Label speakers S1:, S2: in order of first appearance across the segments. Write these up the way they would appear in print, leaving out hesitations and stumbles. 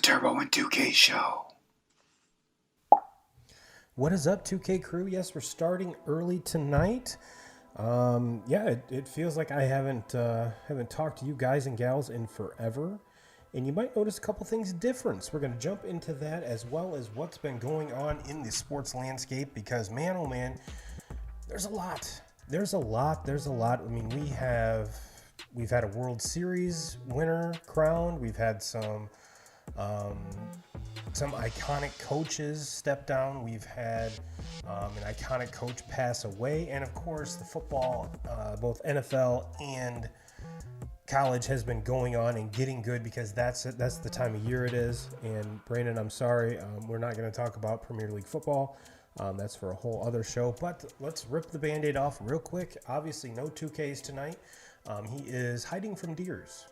S1: Turbo and 2K show.
S2: What is up, 2K crew? Yes, we're starting early tonight. It feels like I haven't talked to you guys and gals in forever. And you might notice a couple things different. We're going to jump into that as well as what's been going on in the sports landscape because, man, oh man, there's a lot. There's a lot. I mean, we've had a World Series winner crowned. We've had some iconic coaches step down. We've had an iconic coach pass away. And, of course, the football, both NFL and college has been going on and getting good because that's the time of year it is. And Brandon, I'm sorry, we're not going to talk about Premier League football. That's for a whole other show. But let's rip the Band-Aid off real quick. Obviously, no 2Ks tonight. He is hiding from deers.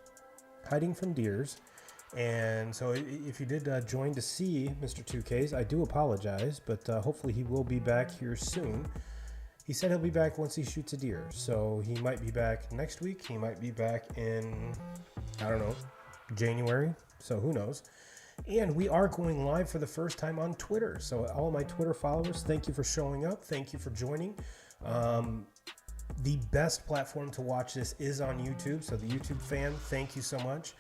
S2: And so if you did join to see Mr. 2Ks, I do apologize, but hopefully he will be back here soon. He said he'll be back once he shoots a deer, so he might be back next week. He might be back in, I don't know, January, so who knows. And we are going live for the first time on Twitter. So all my Twitter followers, thank you for showing up. Thank you for joining. The best platform to watch this is on YouTube. So the YouTube fan, thank you so much.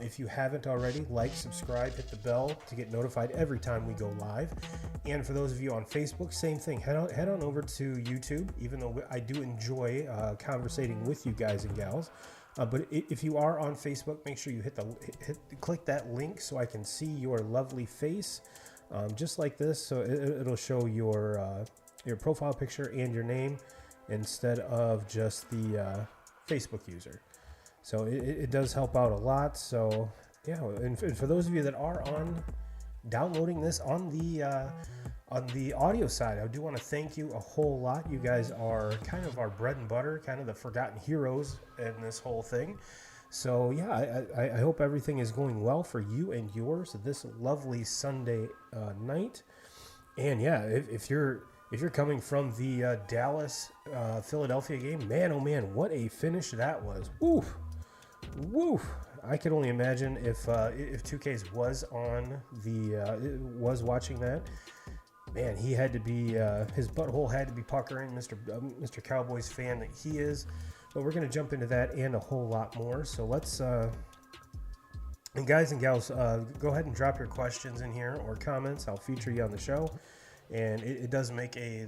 S2: If you haven't already, like, subscribe, hit the bell to get notified every time we go live. And for those of you on Facebook, same thing. Head on over to YouTube, even though I do enjoy conversating with you guys and gals. But if you are on Facebook, make sure you click that link so I can see your lovely face, just like this. So it'll show your profile picture and your name instead of just the Facebook user. So it does help out a lot. So yeah, and for those of you that are downloading this on the audio side, I do want to thank you a whole lot. You guys are kind of our bread and butter, kind of the forgotten heroes in this whole thing. So yeah, I hope everything is going well for you and yours this lovely Sunday night. And yeah, if you're coming from the Dallas Philadelphia game, man, oh man, what a finish that was! Woo! I can only imagine if 2Ks was was watching that. Man, he had to be his butthole had to be puckering, Mr. Cowboys fan that he is. But we're going to jump into that and a whole lot more. So let's and guys and gals, go ahead and drop your questions in here or comments. I'll feature you on the show. And it does make a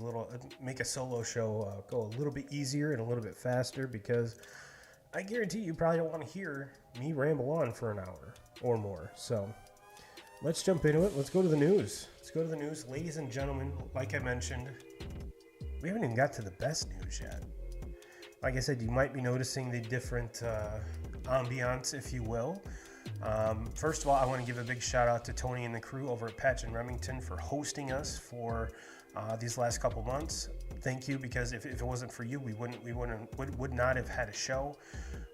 S2: solo show go a little bit easier and a little bit faster because I guarantee you probably don't want to hear me ramble on for an hour or more. So let's jump into it. Let's go to the news. Ladies and gentlemen, like I mentioned, we haven't even got to the best news yet. Like I said, you might be noticing the different ambiance, if you will. First of all, I want to give a big shout out to Tony and the crew over at Patch and Remington for hosting us for these last couple months. Thank you, because if it wasn't for you, we would not have had a show.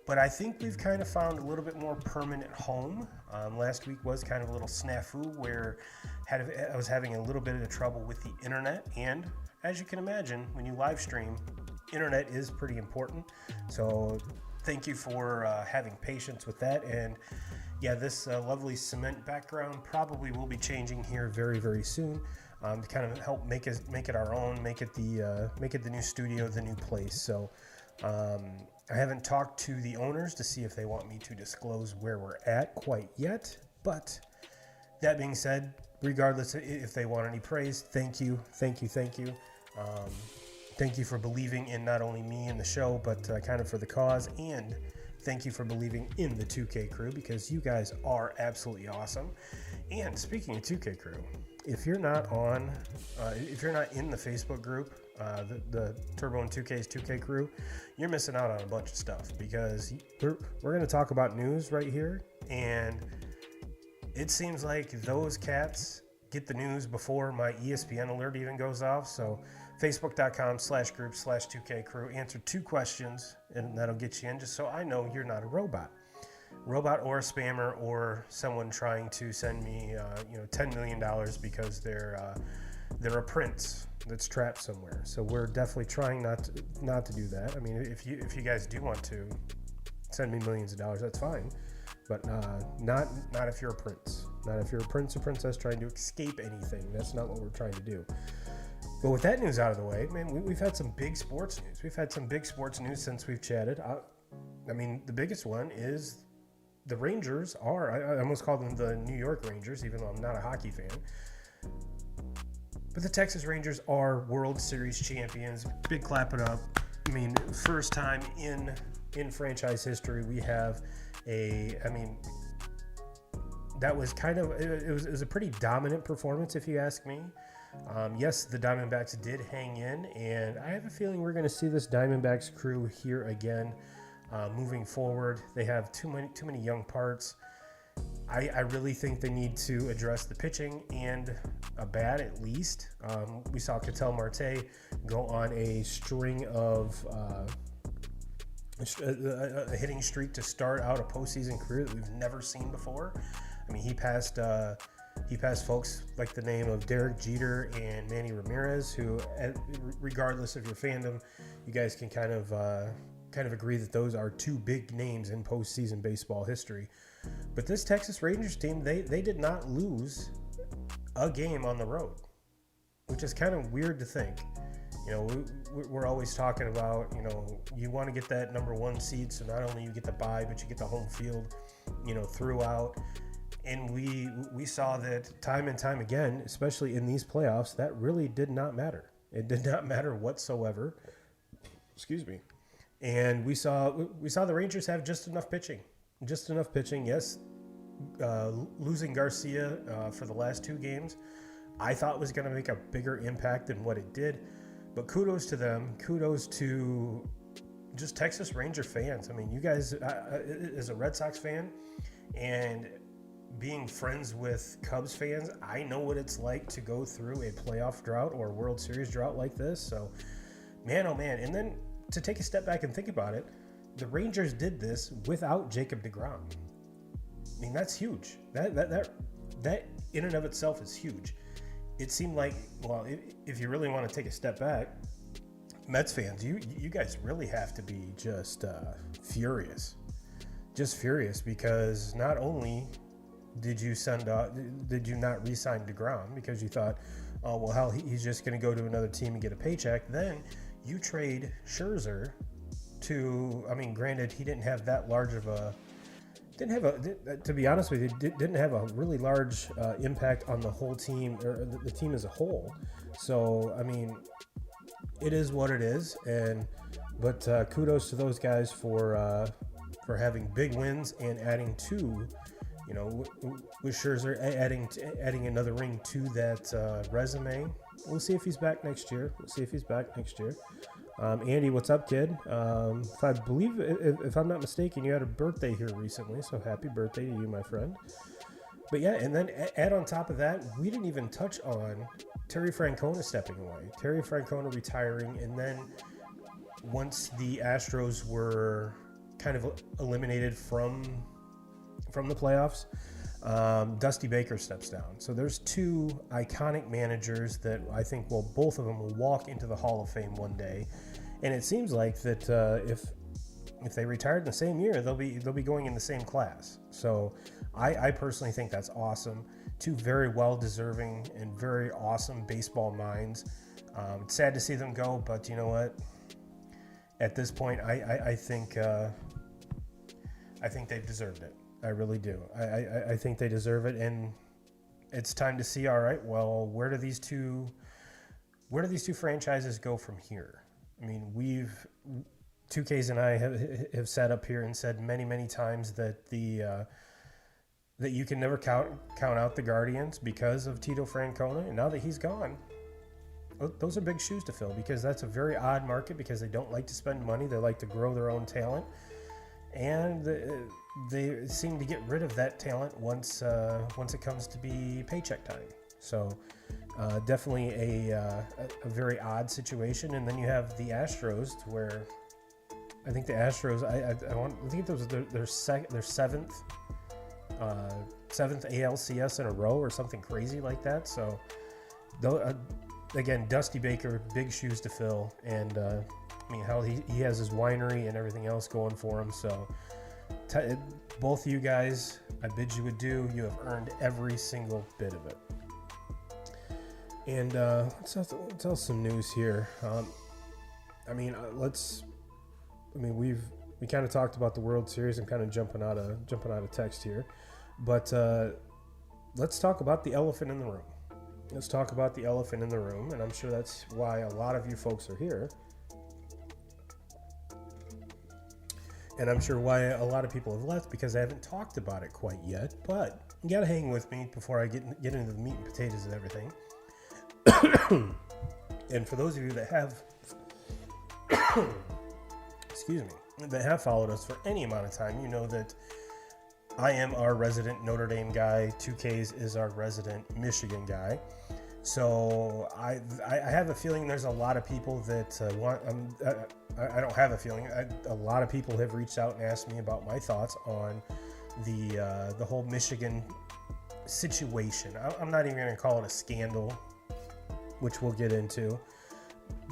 S2: But I think we've kind of found a little bit more permanent home. Last week was kind of a little snafu where I was having a little bit of trouble with the internet. And as you can imagine, when you live stream, internet is pretty important. So thank you for having patience with that. And yeah, this lovely cement background probably will be changing here very, very soon to kind of help make it our own, make it the new studio, the new place. So I haven't talked to the owners to see if they want me to disclose where we're at quite yet. But that being said, regardless if they want any praise, thank you. Thank you for believing in not only me and the show, but kind of for the cause. And thank you for believing in the 2K crew, because you guys are absolutely awesome. And speaking of 2K crew, if you're not in the Facebook group, the Turbo and 2K's 2K crew, you're missing out on a bunch of stuff, because we're going to talk about news right here. And it seems like those cats get the news before my ESPN alert even goes off. So facebook.com/group/2K crew, answer 2 questions and that'll get you in, just so I know you're not a robot or a spammer or someone trying to send me $10 million because they're a prince that's trapped somewhere. So we're definitely trying not to do that. I mean, if you guys do want to send me millions of dollars, that's fine, but not if you're a prince. Not if you're a prince or princess trying to escape anything. That's not what we're trying to do. But with that news out of the way, man, we've had some big sports news. We've had some big sports news since we've chatted. I mean, the biggest one is the Rangers are, I almost call them the New York Rangers, even though I'm not a hockey fan. But the Texas Rangers are World Series champions. Big clap it up. I mean, first time in franchise history we have that was kind of, it was a pretty dominant performance, if you ask me. Yes, the Diamondbacks did hang in, and I have a feeling we're going to see this Diamondbacks crew here again moving forward. They have too many young parts. I really think they need to address the pitching and a bat at least. We saw Ketel Marte go on a string of a hitting streak to start out a postseason career that we've never seen before. I mean, he passed folks like the name of Derek Jeter and Manny Ramirez, who, regardless of your fandom, you guys can kind of agree that those are two big names in postseason baseball history. But this Texas Rangers team, they did not lose a game on the road, which is kind of weird to think. You know, we're always talking about, you know, you want to get that number one seed, so not only you get the bye, but you get the home field, you know, throughout. And we saw that time and time again, especially in these playoffs, that really did not matter. It did not matter whatsoever. Excuse me. And we saw the Rangers have just enough pitching. Yes, losing Garcia for the last two games, I thought was going to make a bigger impact than what it did. But kudos to them. Kudos to just Texas Ranger fans. I mean, you guys, as a Red Sox fan and being friends with Cubs fans, I know what it's like to go through a playoff drought or a World Series drought like this. So, man, oh man. And then to take a step back and think about it, the Rangers did this without Jacob deGrom. I mean, that's huge. That in and of itself is huge. It seemed like, well, if you really want to take a step back, Mets fans, you guys really have to be just furious. Just furious, because not only did you not re-sign deGrom because you thought, oh, well, hell, he's just going to go to another team and get a paycheck. Then you trade Scherzer to, I mean, granted, he didn't have that large of a, to be honest with you, didn't have a really large impact on the whole team, or the team as a whole. So, I mean, it is what it is. But kudos to those guys for having big wins and adding two, you know, with Scherzer adding another ring to that resume. We'll see if he's back next year. Andy, what's up, kid? If I believe, if I'm not mistaken, you had a birthday here recently, so happy birthday to you, my friend. But yeah, and then add on top of that, we didn't even touch on Terry Francona stepping away, Terry Francona retiring, and then once the Astros were kind of eliminated from the playoffs, Dusty Baker steps down. So there's two iconic managers that I think both of them will walk into the Hall of Fame one day. And it seems like that if they retired in the same year, they'll be going in the same class. So I personally think that's awesome. Two very well-deserving and very awesome baseball minds. It's sad to see them go, but you know what? At this point, I think they've deserved it. I really do. I think they deserve it, and it's time to see. All right, well, where do these two franchises go from here? I mean, 2Ks and I have sat up here and said many times that that you can never count out the Guardians because of Tito Francona, and now that he's gone, those are big shoes to fill, because that's a very odd market, because they don't like to spend money. They like to grow their own talent, and they seem to get rid of that talent once it comes to be paycheck time. So definitely a very odd situation. And then you have the Astros, where I think the Astros, I think it was their seventh ALCS in a row or something crazy like that. So again, Dusty Baker, big shoes to fill, and I mean, hell, he has his winery and everything else going for him. So both of you guys, I bid you adieu. You have earned every single bit of it. And let's tell some news here. We kind of talked about the World Series. I'm kind of jumping out of text here, but let's talk about the elephant in the room. Let's talk about the elephant in the room, and I'm sure that's why a lot of you folks are here. And I'm sure why a lot of people have left, because I haven't talked about it quite yet. But you gotta hang with me before I get into the meat and potatoes of everything. And for those of you that have, excuse me, that have followed us for any amount of time, you know that I am our resident Notre Dame guy. 2Ks is our resident Michigan guy. So I have a feeling there's a lot of people that want. I don't have a feeling. A lot of people have reached out and asked me about my thoughts on the whole Michigan situation. I'm not even going to call it a scandal, which we'll get into.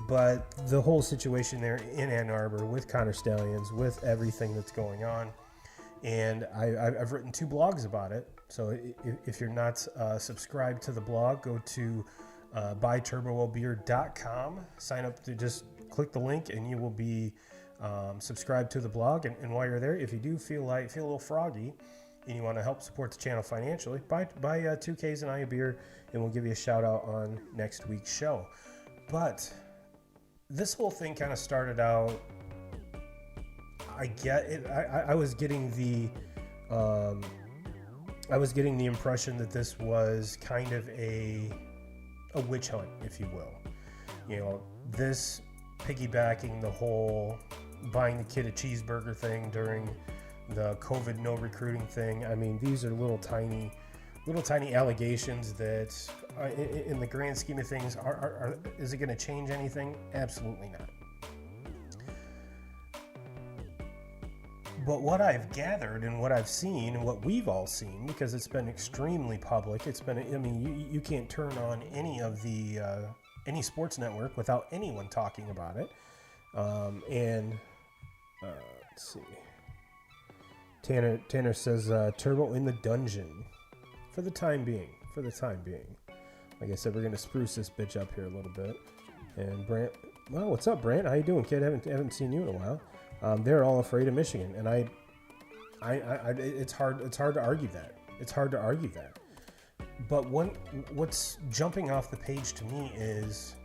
S2: But the whole situation there in Ann Arbor with Connor Stallions, with everything that's going on. And I've written 2 blogs about it. So if you're not subscribed to the blog, go to buyturbobeer.com. Sign up to just click the link, and you will be subscribed to the blog. And while you're there, if you do feel a little froggy and you want to help support the channel financially, buy 2Ks and I a beer, and we'll give you a shout out on next week's show. But this whole thing kind of started out. I get it. I was getting the impression that this was kind of a witch hunt, if you will. You know, this piggybacking the whole buying the kid a cheeseburger thing during the COVID no recruiting thing. I mean, these are little tiny allegations that, in the grand scheme of things, is it going to change anything? Absolutely not. But what I've gathered and what I've seen and what we've all seen, because it's been extremely public, you can't turn on any of the any sports network without anyone talking about it. Let's see. Tanner says Turbo in the dungeon for the time being. Like I said, we're gonna spruce this bitch up here a little bit. And Brant, well, what's up, Brant? How you doing, kid? Haven't seen you in a while. They're all afraid of Michigan, and it's hard to argue that. But what's jumping off the page to me is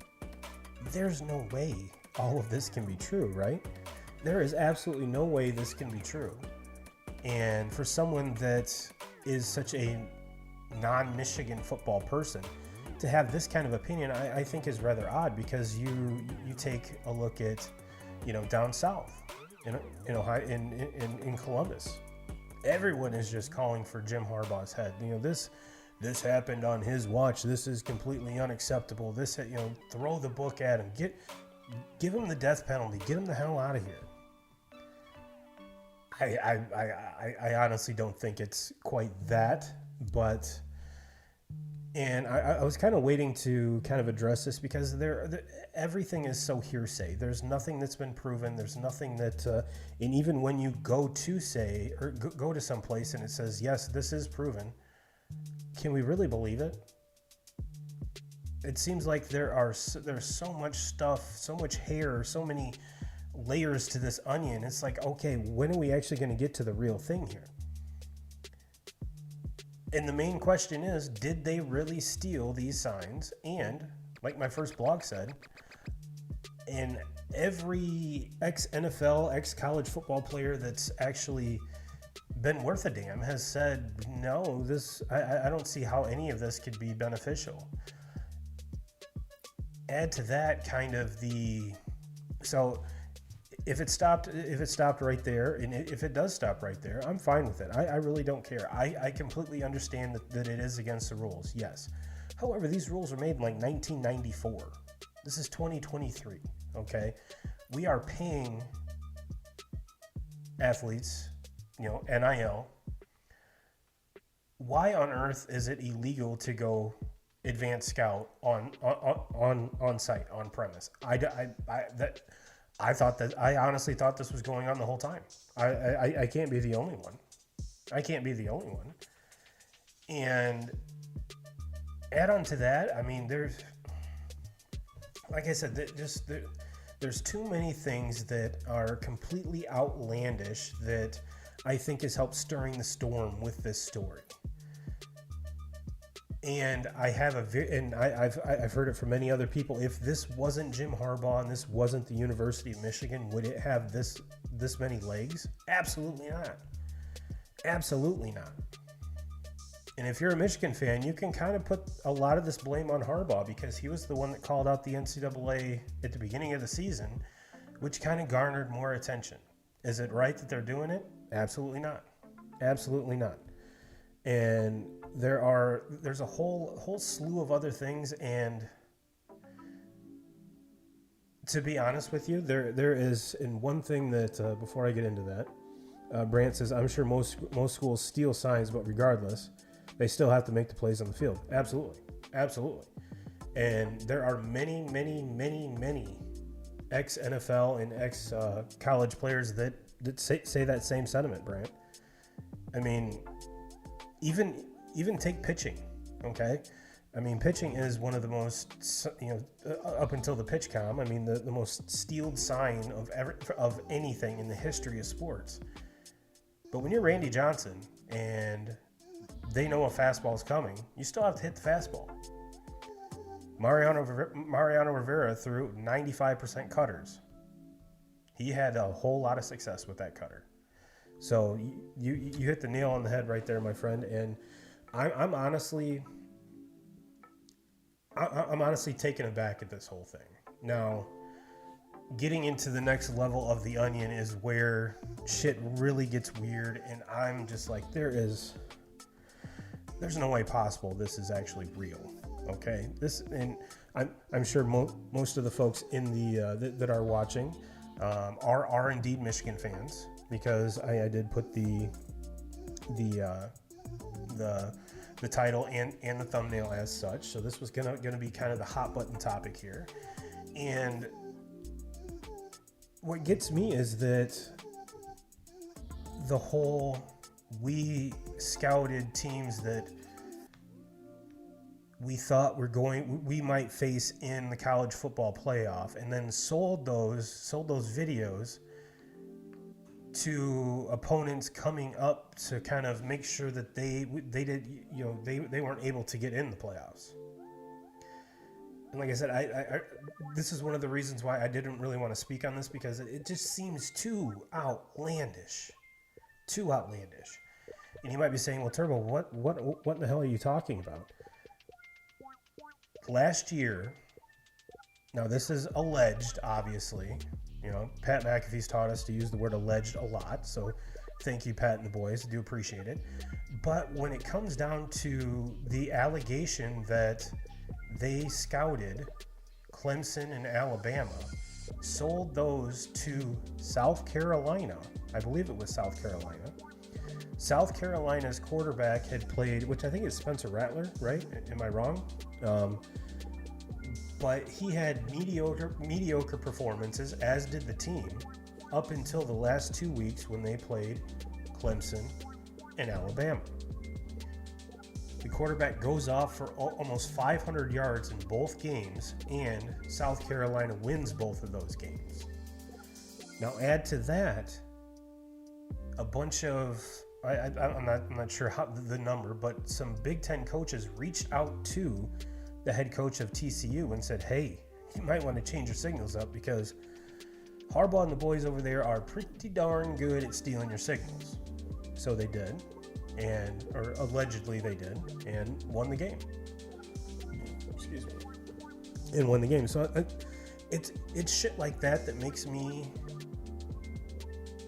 S2: there's no way all of this can be true, right? There is absolutely no way this can be true. And for someone that is such a non-Michigan football person to have this kind of opinion, I think is rather odd, because you take a look at, down south. In Columbus, everyone is just calling for Jim Harbaugh's head. This happened on his watch. This is completely unacceptable. This, throw the book at him. Give him the death penalty. Get him the hell out of here. I honestly don't think it's quite that, but. And I was kind of waiting to kind of address this, because everything is so hearsay. There's nothing that's been proven. There's nothing that, and even when you go to say, or go to some place and it says, yes, this is proven, can we really believe it? It seems like there's so much stuff, so much hair, so many layers to this onion. It's like, okay, when are we actually going to get to the real thing here? And the main question is, did they really steal these signs? And, like my first blog said, and every ex-NFL, ex-college football player that's actually been worth a damn has said, no, I don't see how any of this could be beneficial. Add to that kind of so if it stopped right there, and if it does stop right there, I'm fine with it. I really don't care. I completely understand that it is against the rules, yes. However, these rules were made in like 1994. This is 2023, okay? We are paying athletes, NIL. Why on earth is it illegal to go advanced scout on site, on premise? I honestly thought this was going on the whole time. I can't be the only one. I can't be the only one. And add on to that, I mean, there's, like I said, there's too many things that are completely outlandish that I think has helped stirring the storm with this story. And I've heard it from many other people. If this wasn't Jim Harbaugh and this wasn't the University of Michigan, would it have this many legs? Absolutely not. Absolutely not. And if you're a Michigan fan, you can kind of put a lot of this blame on Harbaugh because he was the one that called out the NCAA at the beginning of the season, which kind of garnered more attention. Is it right that they're doing it? Absolutely not. Absolutely not. And there's a whole slew of other things, and to be honest with you, there is, and one thing that before I get into that, Brant says, I'm sure most schools steal signs, but regardless, they still have to make the plays on the field. Absolutely. Absolutely. And there are many ex-NFL and ex-college players that say that same sentiment, Brant. I mean, even take pitching, okay? I mean, pitching is one of the most, up until the pitch com, I mean, the most steeled sign of anything in the history of sports. But when you're Randy Johnson and they know a fastball is coming, you still have to hit the fastball. Mariano Rivera threw 95% cutters. He had a whole lot of success with that cutter. So you hit the nail on the head right there, my friend. And I'm honestly taken aback at this whole thing. Now, getting into the next level of the onion is where shit really gets weird, and I'm just like, there's no way possible this is actually real. Okay, and I'm sure most of the folks in the that are watching are indeed Michigan fans, because I did put the title and the thumbnail as such. So this was gonna be kind of the hot button topic here. And what gets me is that the whole, we scouted teams that we thought we might face in the college football playoff, and then sold those videos to opponents coming up to kind of make sure that they weren't able to get in the playoffs. And like I said, I this is one of the reasons why I didn't really want to speak on this, because it just seems too outlandish. And you might be saying, well, Turbo, what in the hell are you talking about? Last year, now this is alleged, obviously. Pat McAfee's taught us to use the word alleged a lot, so thank you, Pat and the boys. I do appreciate it. But when it comes down to the allegation that they scouted Clemson and Alabama, sold those to South Carolina, I believe it was South Carolina. South Carolina's quarterback had played, which I think is Spencer Rattler, right? Am I wrong? But he had mediocre performances, as did the team, up until the last 2 weeks when they played Clemson and Alabama. The quarterback goes off for almost 500 yards in both games, and South Carolina wins both of those games. Now add to that a bunch of, I'm not sure how the number, but some Big Ten coaches reached out to the head coach of TCU and said, hey, you might want to change your signals up, because Harbaugh and the boys over there are pretty darn good at stealing your signals. So they did, or allegedly they did, and won the game. Excuse me. And won the game. So it's shit like that makes me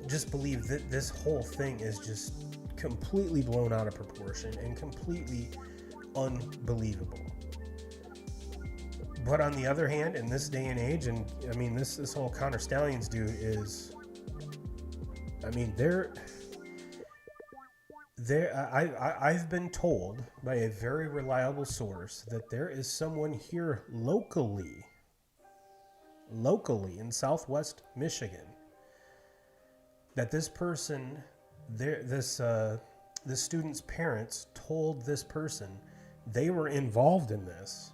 S2: just believe that this whole thing is just completely blown out of proportion and completely unbelievable. But on the other hand, in this day and age, and I mean, this whole Connor Stallions dude is, I mean, I've been told by a very reliable source that there is someone here locally in Southwest Michigan, that this person, this the student's parents told this person they were involved in this,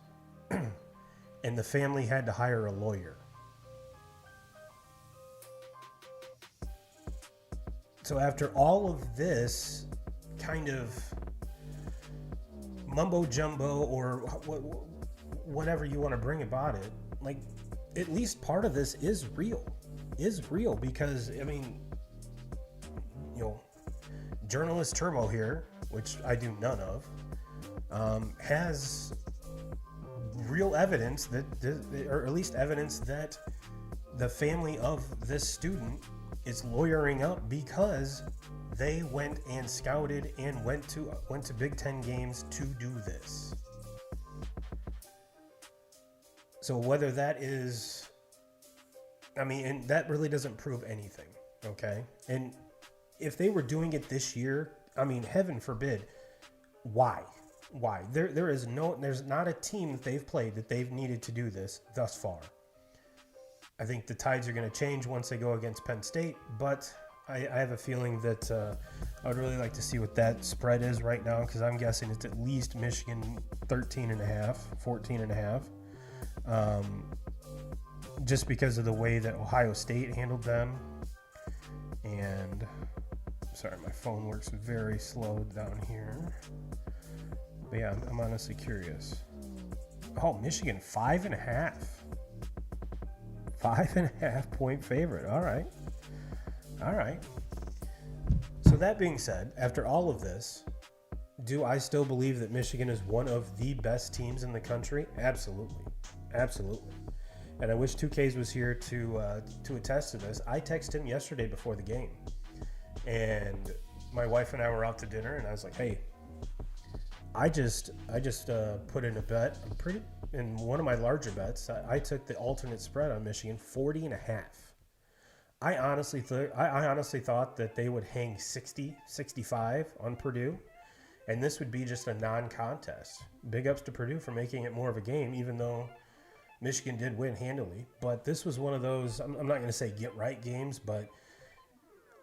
S2: and the family had to hire a lawyer. So after all of this kind of mumbo jumbo, or whatever you want to bring about it, like, at least part of this is real, because, I mean, journalist Turbo here, which I do none of, has real evidence that, or at least evidence that the family of this student is lawyering up because they went and scouted and went to Big Ten games to do this. So whether that is, I mean, and that really doesn't prove anything, okay? And if they were doing it this year, I mean, heaven forbid, why? There's not a team that they've played that they've needed to do this thus far. I think the tides are going to change once they go against Penn State, but I have a feeling that I would really like to see what that spread is right now, because I'm guessing it's at least Michigan 13.5, 14.5, just because of the way that Ohio State handled them. And sorry, my phone works very slow down here. But yeah, I'm honestly curious. Oh, Michigan 5.5. 5.5 point favorite. All right. So that being said, after all of this, do I still believe that Michigan is one of the best teams in the country? Absolutely. And I wish 2Ks was here to attest to this. I texted him yesterday before the game, and my wife and I were out to dinner, and I was like, "Hey, I just put in a bet. In one of my larger bets, I took the alternate spread on Michigan, 40.5. I honestly thought that they would hang 60, 65 on Purdue, and this would be just a non-contest. Big ups to Purdue for making it more of a game, even though Michigan did win handily. But this was one of those, I'm not going to say get right games, but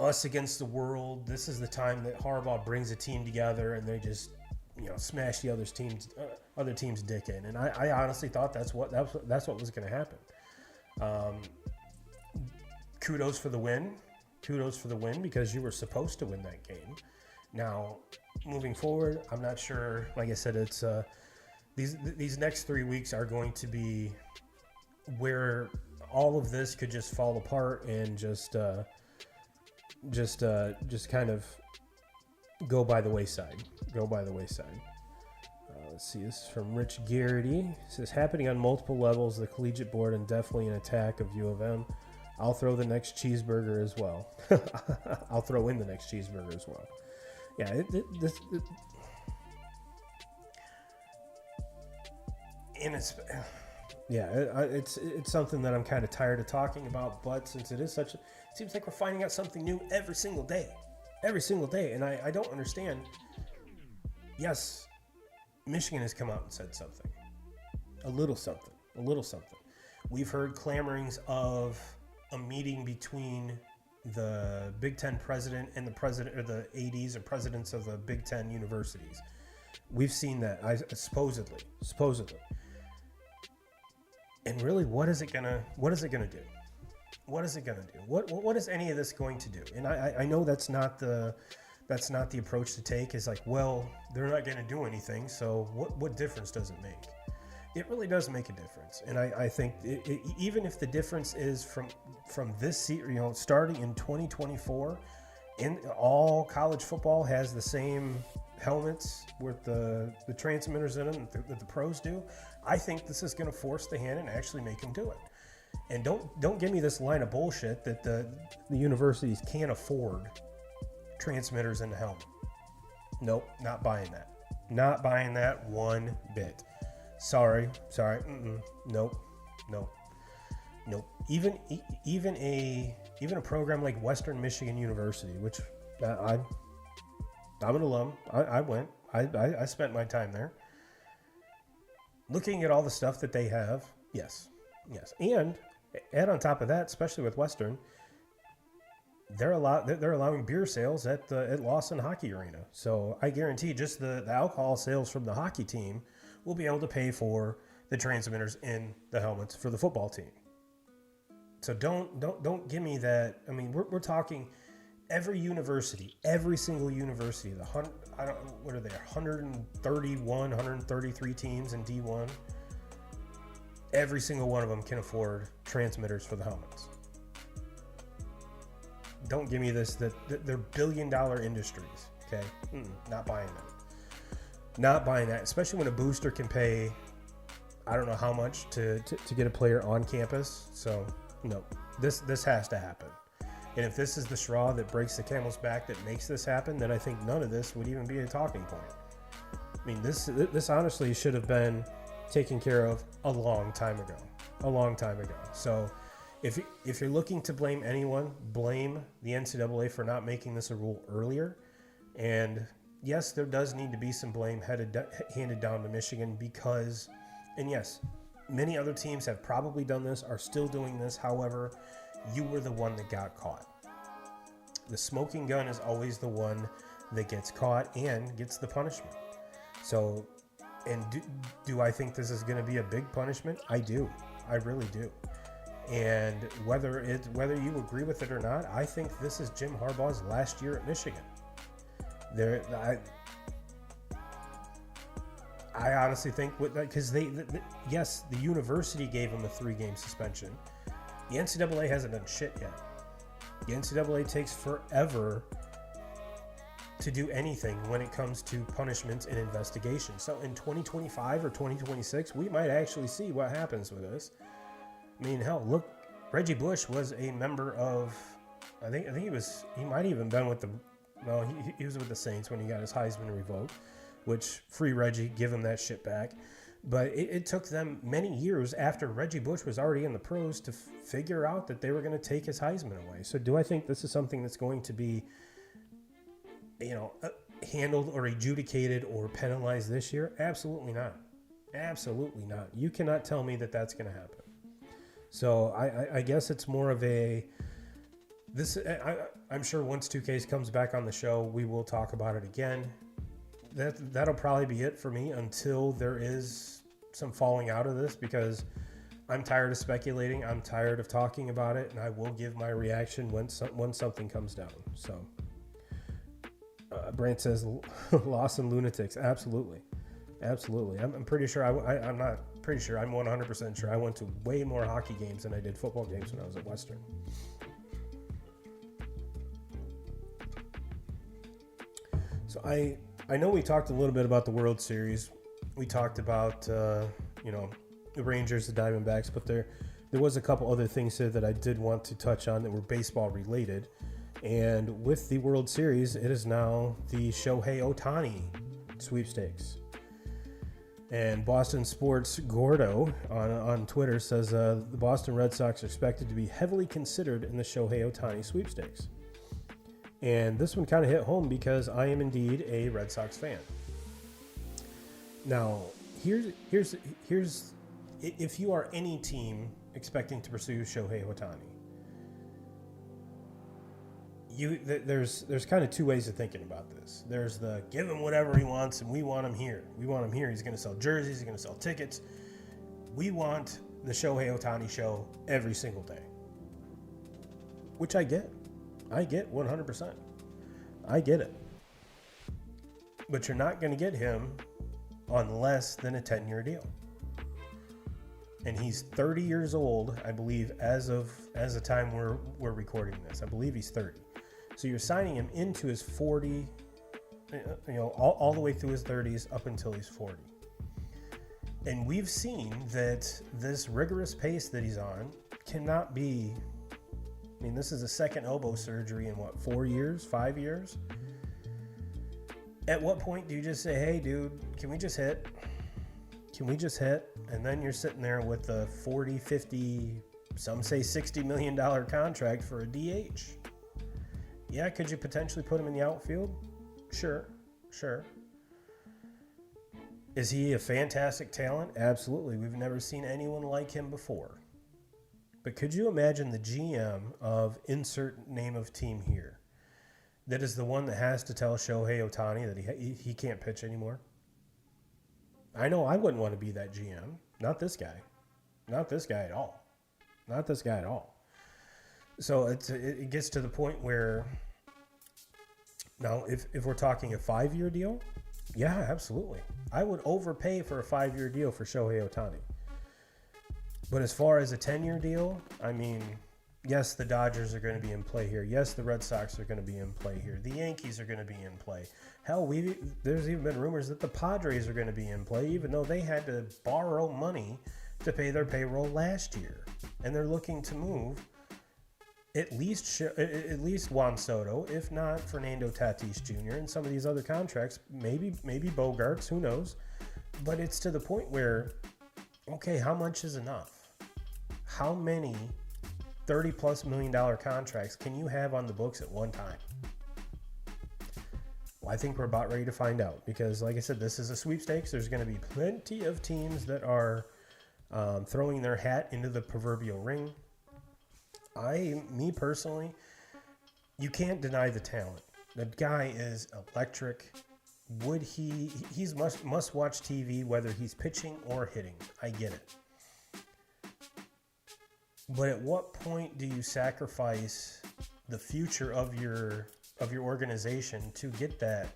S2: us against the world. This is the time that Harbaugh brings a team together, and they just smash the other team's dick in. And I honestly thought that's what was going to happen. Kudos for the win, because you were supposed to win that game. Now, moving forward, I'm not sure. Like I said, it's these next 3 weeks are going to be where all of this could just fall apart and just kind of go by the wayside. Let's see, this is from Rich Garrity. It says, happening on multiple levels, the collegiate board, and definitely an attack of U of M. I'll throw the next cheeseburger as well. I'll throw in the next cheeseburger as well. Yeah, it's something that I'm kind of tired of talking about, but since it seems like we're finding out something new every single day, and I don't understand. Yes, Michigan has come out and said something, a little something. We've heard clamorings of a meeting between the Big Ten president and the president, or the ADs or presidents of the Big Ten universities. We've seen that, supposedly. And really, what is it gonna do? What is any of this going to do? And I know that's not the approach to take. Is like, well, they're not going to do anything, so what difference does it make? It really does make a difference. And I think even if the difference is from this, starting in 2024, in all college football has the same helmets with the transmitters in them that the pros do, I think this is going to force the hand and actually make them do it. And don't give me this line of bullshit that the universities can't afford transmitters in the helmet. Nope, not buying that. Not buying that one bit. Sorry. Nope. Even a program like Western Michigan University, which I'm an alum. I went. I spent my time there. Looking at all the stuff that they have, yes. And add on top of that, especially with Western, they're allowing beer sales at Lawson Hockey Arena. So I guarantee just the alcohol sales from the hockey team will be able to pay for the transmitters in the helmets for the football team. So don't give me that. I mean, we're talking every university, every single university. What are there? 131, 133 teams in D1. Every single one of them can afford transmitters for the helmets. Don't give me this that they're billion-dollar industries. Okay, not buying that. Not buying that, especially when a booster can pay, I don't know how much to get a player on campus. So no, this has to happen. And if this is the straw that breaks the camel's back that makes this happen, then I think none of this would even be a talking point. I mean, this honestly should have been taken care of a long time ago. So if you're looking to blame anyone, blame the NCAA for not making this a rule earlier. And yes, there does need to be some blame handed down to Michigan because, and yes, many other teams have probably done this, are still doing this. However, you were the one that got caught. The smoking gun is always the one that gets caught and gets the punishment. So, and do I think this is going to be a big punishment? I do. I really do. And whether you agree with it or not, I think this is Jim Harbaugh's last year at Michigan. I honestly think because yes, the university gave him a 3-game suspension. The NCAA hasn't done shit yet. The NCAA takes forever to do anything when it comes to punishments and investigations. So in 2025 or 2026, we might actually see what happens with this. I mean, hell, look, Reggie Bush was a member of, I think he might even been with he was with the Saints when he got his Heisman revoked, which free Reggie, give him that shit back. But it took them many years after Reggie Bush was already in the pros to figure out that they were going to take his Heisman away. So do I think this is something that's going to be, handled or adjudicated or penalized this year? Absolutely not. Absolutely not. You cannot tell me that that's going to happen. So I guess it's more of I'm sure once 2Ks comes back on the show, we will talk about it again. That'll probably be it for me until there is some falling out of this, because I'm tired of speculating. I'm tired of talking about it, and I will give my reaction when something comes down. So Brant says Lawson lunatics. Absolutely. I'm pretty sure I'm not pretty sure. I'm 100% sure I went to way more hockey games than I did football games when I was at Western. So I know we talked a little bit about the World Series. We talked about, the Rangers, the Diamondbacks, but there was a couple other things here that I did want to touch on that were baseball related. And with the World Series, it is now the Shohei Ohtani sweepstakes. And Boston Sports Gordo on Twitter says the Boston Red Sox are expected to be heavily considered in the Shohei Ohtani sweepstakes. And this one kind of hit home because I am indeed a Red Sox fan. Now, here's if you are any team expecting to pursue Shohei Ohtani, there's kind of two ways of thinking about this. There's the give him whatever he wants and we want him here. We want him here. He's going to sell jerseys. He's going to sell tickets. We want the Shohei Ohtani show every single day, which I get. I get 100%. I get it. But you're not going to get him on less than a 10-year deal. And he's 30 years old, I believe, as the time we're recording this. I believe he's 30. So you're signing him into his 40, all the way through his 30s up until he's 40. And we've seen that this rigorous pace that he's on cannot be... I mean, this is a second elbow surgery in 4 years, 5 years? At what point do you just say, hey, dude, can we just hit? Can we just hit? And then you're sitting there with a 40, 50, some say $60 million contract for a DH. Yeah, could you potentially put him in the outfield? Sure. Is he a fantastic talent? Absolutely. We've never seen anyone like him before. But could you imagine the GM of insert name of team here that is the one that has to tell Shohei Ohtani that he can't pitch anymore? I know I wouldn't want to be that GM. Not this guy. Not this guy at all. Not this guy at all. So it gets to the point where now if we're talking a 5-year deal, yeah, absolutely. I would overpay for a 5-year deal for Shohei Ohtani. But as far as a 10-year deal, I mean, yes, the Dodgers are going to be in play here. Yes, the Red Sox are going to be in play here. The Yankees are going to be in play. Hell, there's even been rumors that the Padres are going to be in play, even though they had to borrow money to pay their payroll last year. And they're looking to move at least Juan Soto, if not Fernando Tatis Jr. and some of these other contracts, maybe Bogarts, who knows. But it's to the point where, okay, how much is enough? How many $30+ million contracts can you have on the books at one time? Well, I think we're about ready to find out because, like I said, this is a sweepstakes. There's going to be plenty of teams that are throwing their hat into the proverbial ring. Me personally, you can't deny the talent. The guy is electric. He's must watch TV whether he's pitching or hitting. I get it. But at what point do you sacrifice the future of your organization to get that?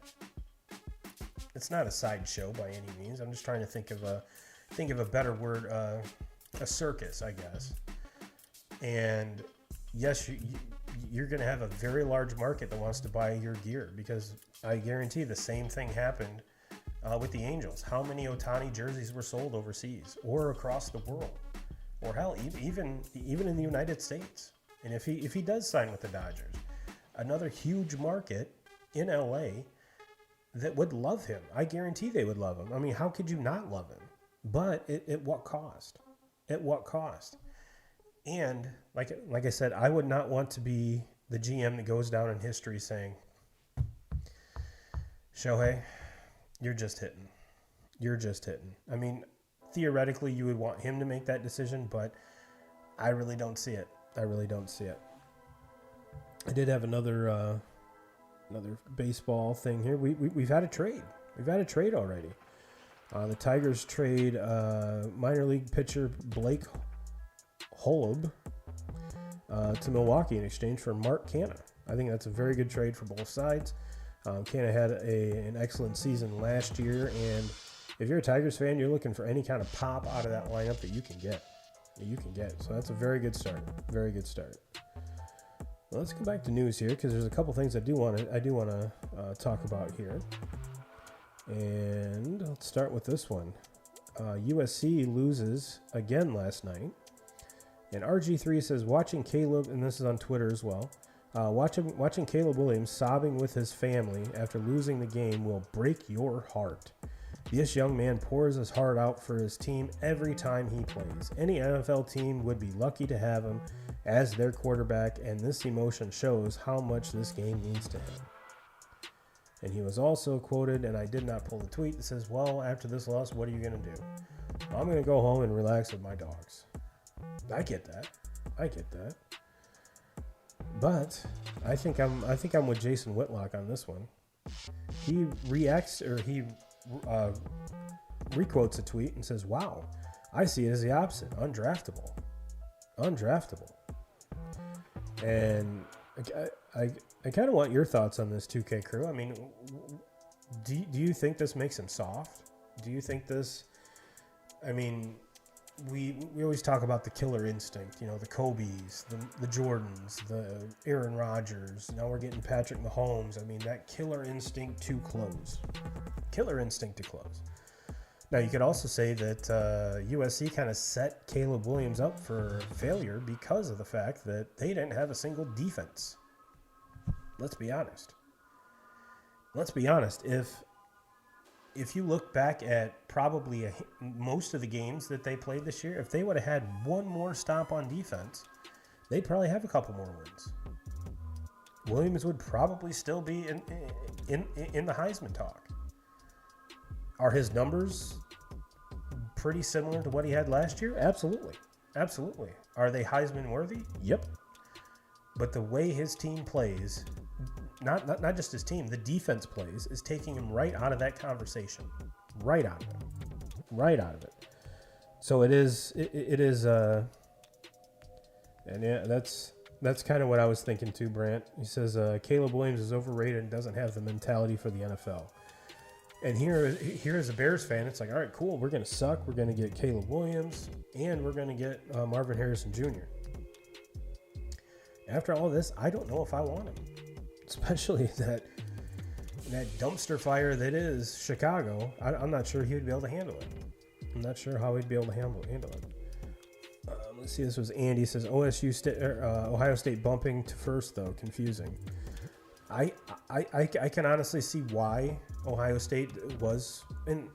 S2: It's not a sideshow by any means. I'm just trying to think of a better word, a circus, I guess. And yes, you're going to have a very large market that wants to buy your gear because I guarantee the same thing happened with the Angels. How many Ohtani jerseys were sold overseas or across the world? Or hell, even in the United States. And if he does sign with the Dodgers, another huge market in LA that would love him. I guarantee they would love him. I mean, how could you not love him? But at what cost? At what cost? And like I said, I would not want to be the GM that goes down in history saying, Shohei, you're just hitting. You're just hitting. I mean, theoretically, you would want him to make that decision, but I really don't see it. I really don't see it. I did have another baseball thing here. We've had a trade. We've had a trade already. The Tigers trade minor league pitcher Blake Holub to Milwaukee in exchange for Mark Canha. I think that's a very good trade for both sides. Canha had an excellent season last year, and if you're a Tigers fan, you're looking for any kind of pop out of that lineup that you can get. So that's a very good start. Very good start. Well, let's go back to news here because there's a couple things I do want to talk about here. And let's start with this one. USC loses again last night. And RG3 says, watching Caleb, and this is on Twitter as well, watching Caleb Williams sobbing with his family after losing the game will break your heart. This young man pours his heart out for his team every time he plays. Any NFL team would be lucky to have him as their quarterback, and this emotion shows how much this game means to him. And he was also quoted, and I did not pull the tweet, that says, well, after this loss, what are you going to do? I'm going to go home and relax with my dogs. I get that. But I think I'm with Jason Whitlock on this one. He requotes a tweet and says, wow, I see it as the opposite. Undraftable. And I kind of want your thoughts on this 2K crew. I mean, do you think this makes him soft? Do you think this, I mean, we always talk about the killer instinct, you know, the Kobe's, the Jordans, the Aaron Rodgers. Now we're getting Patrick Mahomes. I mean, that killer instinct to close. Now, you could also say that USC kind of set Caleb Williams up for failure because of the fact that they didn't have a single defense. Let's be honest. If you look back at probably most of the games that they played this year, if they would have had one more stop on defense, they'd probably have a couple more wins. Williams would probably still be in the Heisman talk. Are his numbers pretty similar to what he had last year? Absolutely. Absolutely. Are they Heisman worthy? Yep. But the way his team plays, not just his team, the defense plays, is taking him right out of that conversation. Right out of it. Right out of it. So it is, and yeah, that's kind of what I was thinking too, Brant. He says Caleb Williams is overrated and doesn't have the mentality for the NFL. And here as a Bears fan, it's like, all right, cool. We're going to suck. We're going to get Caleb Williams, and we're going to get Marvin Harrison Jr. After all this, I don't know if I want him, especially that dumpster fire that is Chicago. I'm not sure he would be able to handle it. I'm not sure how he'd be able to handle it. Let's see. This was Andy. He says Ohio State bumping to first though, confusing. I can honestly see why Ohio State was, and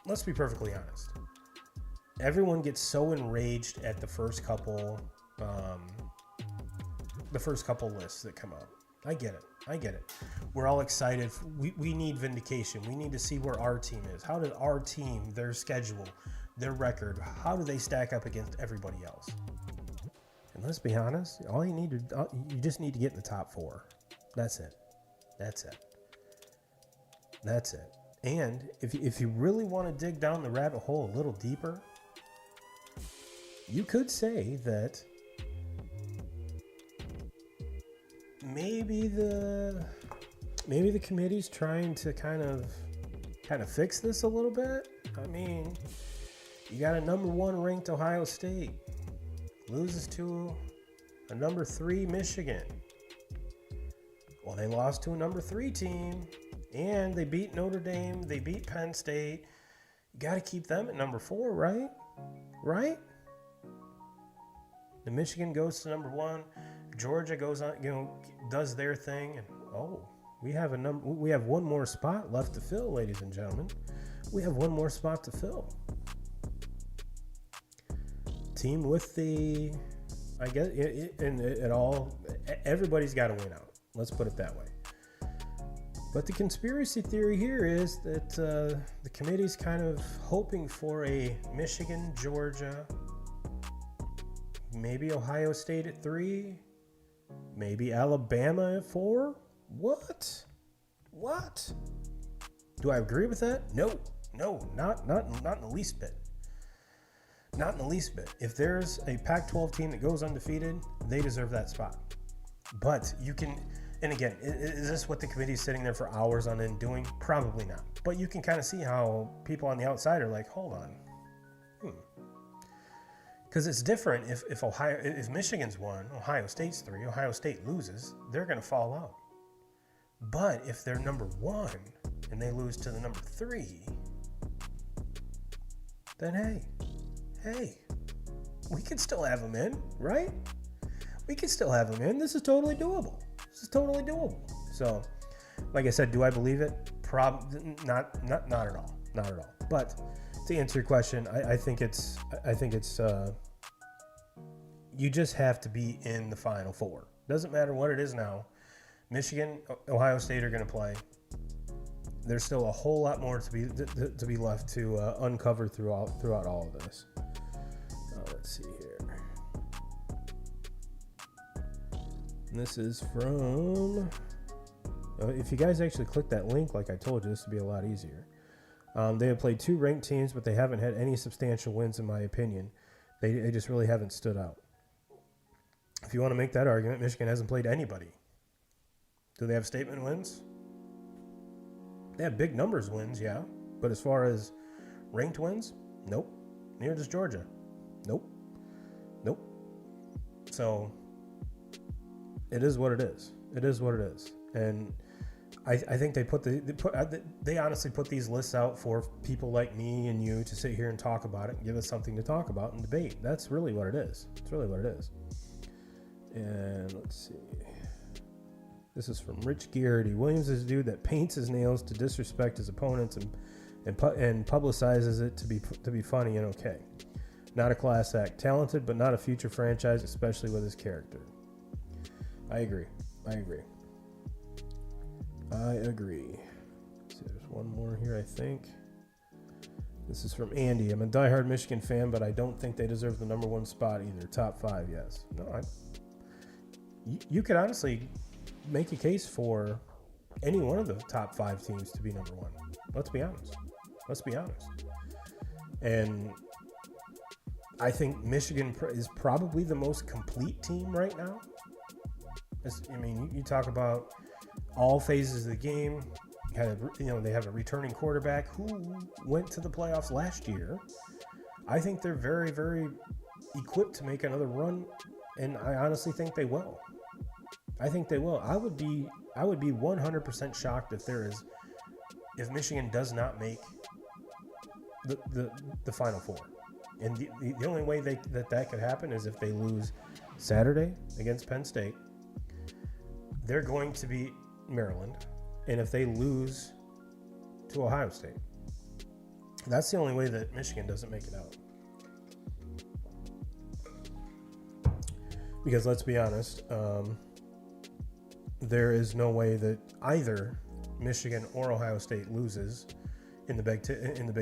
S2: let's be perfectly honest. Everyone gets so enraged at the first couple lists that come out. I get it. We're all excited. We need vindication. We need to see where our team is. How did our team, their schedule, their record, how do they stack up against everybody else? And let's be honest, you just need to get in the top 4. That's it. And if you really want to dig down the rabbit hole a little deeper, you could say that maybe the committee's trying to kind of fix this a little bit. I mean, you got a number 1 ranked Ohio State loses to a number 3 Michigan. Well, they lost to a number 3 team, and they beat Notre Dame. They beat Penn State. You got to keep them at number 4, right? Right? The Michigan goes to number 1. Georgia goes on, does their thing, and we have one more spot left to fill, ladies and gentlemen. We have one more spot to fill. Team with the, I guess, everybody's got to win out. Let's put it that way. But the conspiracy theory here is that the committee's kind of hoping for a Michigan, Georgia, maybe Ohio State at 3, maybe Alabama at 4. What? Do I agree with that? No, not in the least bit. Not in the least bit. If there's a Pac-12 team that goes undefeated, they deserve that spot. But you can, and again, is this what the committee is sitting there for hours on end doing? Probably not. But you can kind of see how people on the outside are like, hold on. Because it's different if Michigan's 1, Ohio State's 3, Ohio State loses, they're going to fall out. But if they're number 1 and they lose to the number 3, then hey, we can still have them in, right? We can still have them in. This is totally doable. So, like I said, do I believe it? Not at all. But to answer your question, I think it's you just have to be in the Final Four. Doesn't matter what it is now. Michigan, Ohio State are going to play. There's still a whole lot more to be left to uncover throughout all of this. Let's see here. And this is from. If you guys actually click that link, like I told you, this would be a lot easier. They have played 2 ranked teams, but they haven't had any substantial wins, in my opinion. They just really haven't stood out. If you want to make that argument, Michigan hasn't played anybody. Do they have statement wins? They have big numbers wins, yeah. But as far as ranked wins, nope. Neither does Georgia. Nope. So it is what it is. And I think they honestly put these lists out for people like me and you to sit here and talk about it and give us something to talk about and debate. That's really what it is. And let's see. This is from Rich Garrity. Williams is a dude that paints his nails to disrespect his opponents and publicizes it to be funny and okay. Not a class act. Talented, but not a future franchise, especially with his character. I agree. See, there's one more here, I think. This is from Andy. I'm a diehard Michigan fan, but I don't think they deserve the number 1 spot either. Top 5, yes. No, you could honestly make a case for any one of the top 5 teams to be number 1. Let's be honest. And I think Michigan is probably the most complete team right now. You talk about all phases of the game. They have a returning quarterback who went to the playoffs last year. I think they're very, very equipped to make another run, and I honestly think they will. I would be 100% shocked if Michigan does not make the Final Four. And the only way that could happen is if they lose Saturday against Penn State. They're going to beat Maryland. And if they lose to Ohio State. That's the only way that Michigan doesn't make it out. Because let's be honest, there is no way that either Michigan or Ohio State loses in the Big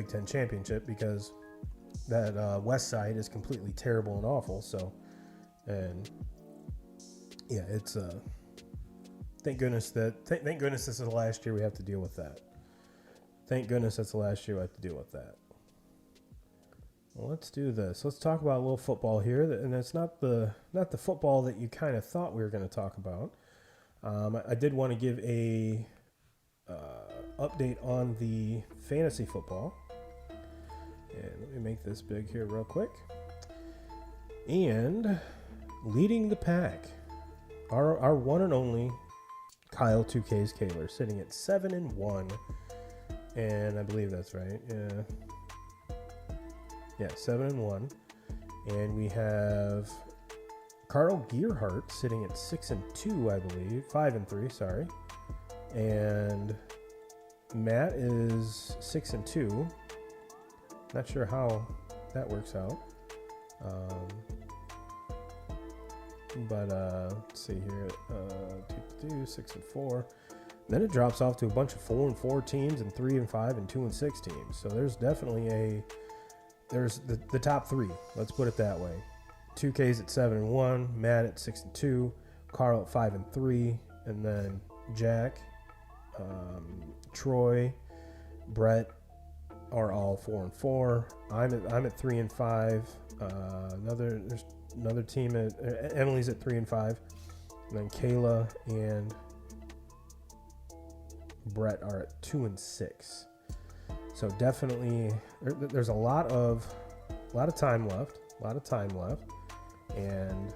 S2: Ten championship, because that West side is completely terrible and awful. So, and yeah, it's thank goodness this is the last year we have to deal with that. Thank goodness that's the last year we have to deal with that. Well, let's do this. Let's talk about a little football here, and it's not the football that you kind of thought we were going to talk about. I did want to give a update on the fantasy football. And let me make this big here real quick. And leading the pack, our one and only Kyle 2K's Kaler, sitting at 7-1, and I believe that's right. Yeah, 7-1, and we have Carl Gearhart sitting at 6-2, I believe, 5-3, sorry, and Matt is 6-2. Not sure how that works out. But let's see here. 6-4. Then it drops off to a bunch of 4-4 teams and 3-5 and 2-6 teams. So there's definitely there's the top 3. Let's put it that way. 2K's at 7-1, Matt at 6-2, Carl at 5-3, and then Jack, Troy, Brett are all 4-4. I'm at 3-5. There's another team at Emily's at 3-5, and then Kayla and Brett are at 2-6. So definitely, there's a lot of time left. And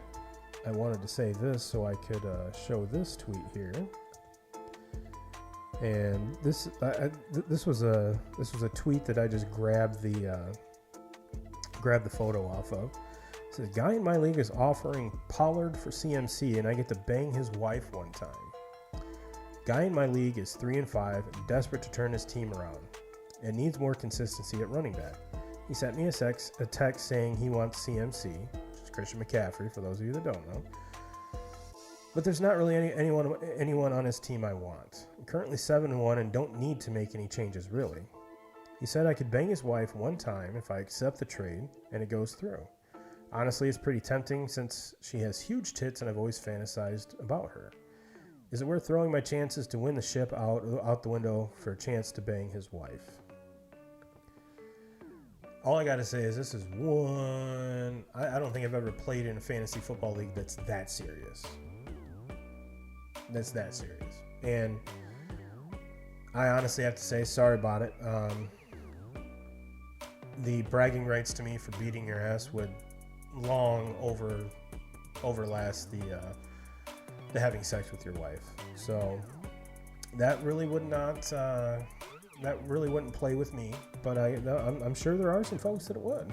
S2: I wanted to say this so I could show this tweet here. And this was a tweet that I just grabbed the photo off of. It says, guy in my league is offering Pollard for CMC, and I get to bang his wife one time. Guy in my league is 3-5, desperate to turn his team around, and needs more consistency at running back. He sent me a text saying he wants CMC, which is Christian McCaffrey, for those of you that don't know. But there's not really anyone on his team I want. I'm currently 7-1 and don't need to make any changes, really. He said I could bang his wife one time if I accept the trade and it goes through. Honestly, it's pretty tempting since she has huge tits and I've always fantasized about her. Is it worth throwing my chances to win the ship out the window for a chance to bang his wife? All I got to say is this is one... I don't think I've ever played in a fantasy football league that's that serious. And I honestly have to say, sorry about it. The bragging rights to me for beating your ass would long overlast the having sex with your wife. So that really wouldn't play with me. But I'm sure there are some folks that it would.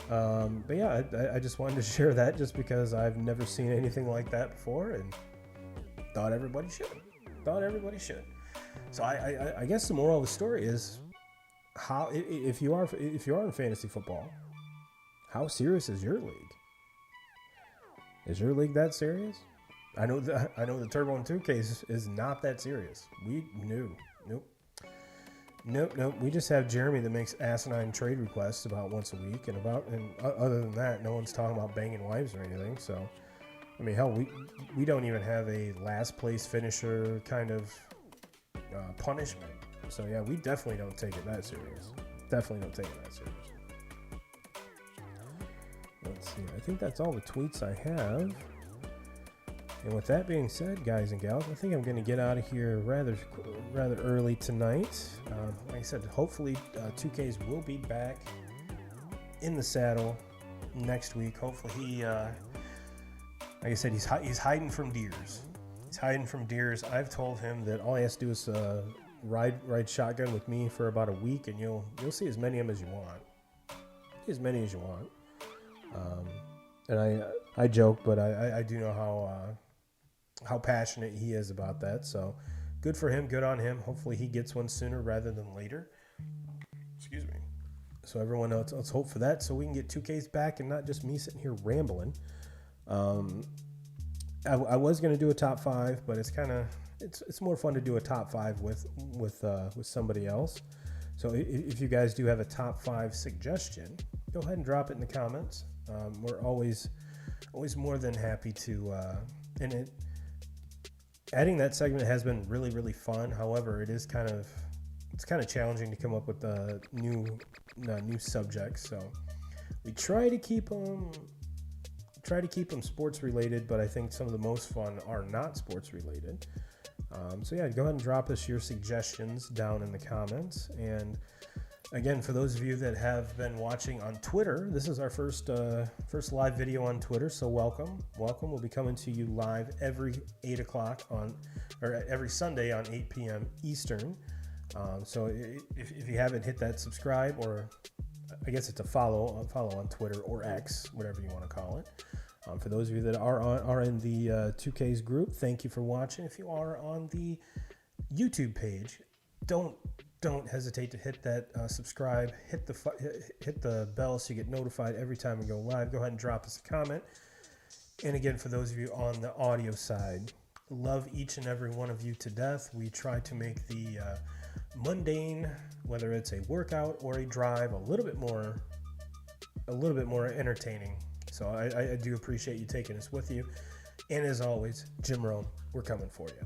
S2: But yeah, I just wanted to share that just because I've never seen anything like that before and thought everybody should. So I guess the moral of the story is, how if you are in fantasy football, how serious is your league? Is your league that serious? I know the Turbo and 2K is not that serious. Nope. Nope. We just have Jeremy that makes asinine trade requests about once a week, and other than that, no one's talking about banging wives or anything. So, I mean, hell, we don't even have a last place finisher kind of punishment. So yeah, we definitely don't take it that serious. Let's see. I think that's all the tweets I have. And with that being said, guys and gals, I think I'm going to get out of here rather early tonight. Like I said, hopefully 2Ks will be back in the saddle next week. Hopefully he, like I said, he's hiding from deers. I've told him that all he has to do is ride shotgun with me for about a week, and you'll see as many of them as you want. And I joke, but I do know how passionate he is about that. So good for him. Good on him. Hopefully he gets one sooner rather than later. Excuse me. So everyone else, let's hope for that so we can get 2Ks back and not just me sitting here rambling. I was going to do a top 5, but it's more fun to do a top 5 with somebody else. So if you guys do have a top 5 suggestion, go ahead and drop it in the comments. We're always more than happy to, adding that segment has been really, really fun. However, it's kind of challenging to come up with new subjects. So we try to keep them sports related, but I think some of the most fun are not sports related. So yeah, go ahead and drop us your suggestions down in the comments. And again, for those of you that have been watching on Twitter, this is our first live video on Twitter. So welcome. We'll be coming to you live every 8 o'clock every Sunday on 8 p.m. Eastern. So if you haven't hit that subscribe, or I guess it's a follow on Twitter or X, whatever you want to call it. For those of you that are in the 2Ks group, thank you for watching. If you are on the YouTube page, don't hesitate to hit that subscribe, hit the bell so you get notified every time we go live. Go ahead and drop us a comment. And again, for those of you on the audio side, love each and every one of you to death. We try to make the mundane, whether it's a workout or a drive, a little bit more entertaining. So I do appreciate you taking us with you. And as always, Jim Rome, we're coming for you.